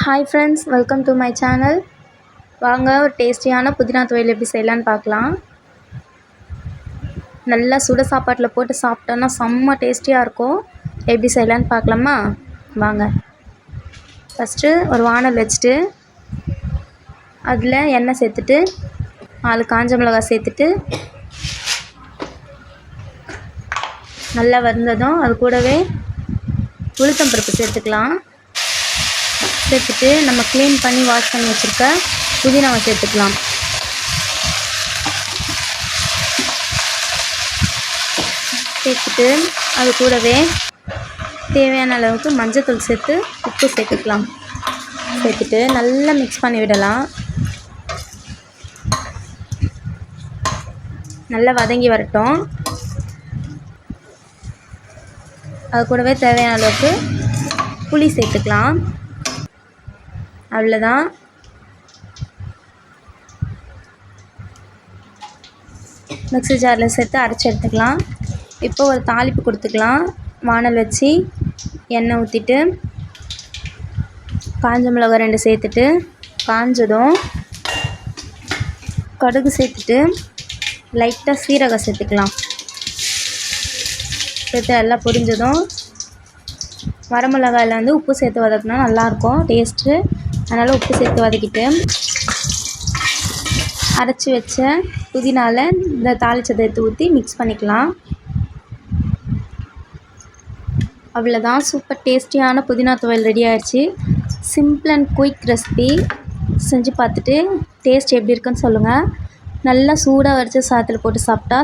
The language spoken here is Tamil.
Hi friends, welcome to my channel. வாங்க ஒரு டேஸ்டியான புதினா துவையல் எப்படி செய்யலான்னு பார்க்கலாம். நல்லா சுட சாப்பாட்டில் போட்டு சாப்பிட்டோன்னா செம்ம டேஸ்டியாக இருக்கும். எப்படி செய்யலான்னு பார்க்கலாமா? வாங்க. ஃபஸ்ட்டு ஒரு வானல் வச்சுட்டு அதில் எண்ணெய் சேர்த்துட்டு 4 காஞ்ச மிளகாய் சேர்த்துட்டு நல்லா வந்ததும் அது கூடவே உளுத்தம்பருப்பு சேர்த்துக்கலாம். சேர்த்துட்டு நம்ம க்ளீன் பண்ணி வாஷ் பண்ணி வச்சுருக்க புதினாவை சேர்த்துக்கலாம். சேர்த்துட்டு அது கூடவே தேவையான அளவுக்கு மஞ்சள்தூள் சேர்த்து உப்பு சேர்த்துக்கலாம். சேர்த்துட்டு நல்லா மிக்ஸ் பண்ணி விடலாம். நல்லா வதங்கி வரட்டும். அது கூடவே தேவையான அளவுக்கு புளி சேர்த்துக்கலாம். அவ்வளோதான். மிக்ஸி ஜாரில் சேர்த்து அரைச்சி எடுத்துக்கலாம். இப்போ ஒரு தாளிப்பு கொடுத்துக்கலாம். வானல் வச்சு எண்ணெய் ஊற்றிட்டு காஞ்ச மிளகாய் 2 சேர்த்துட்டு காஞ்சதும் கடுகு சேர்த்துட்டு லைட்டாக சீரகம் சேர்த்துக்கலாம். சேர்த்து எல்லாம் பொரிஞ்சதும் வரமிளகாயில் வந்து உப்பு சேர்த்து வதக்கினா நல்லாயிருக்கும் டேஸ்ட்டு. அதனால் உப்பு சேர்த்து வதக்கிட்டு அரைச்சி வச்ச புதினால இந்த தாளிச்சதை எடுத்து ஊற்றி மிக்ஸ் பண்ணிக்கலாம். அவ்வளோதான், சூப்பர் டேஸ்டியான புதினா துவையல் ரெடி ஆகிடுச்சு. Simple and quick recipe. செஞ்சு பார்த்துட்டு டேஸ்ட் எப்படி இருக்குன்னு சொல்லுங்கள். நல்லா சூடாக வடித்த சாதத்தில் போட்டு சாப்பிட்டா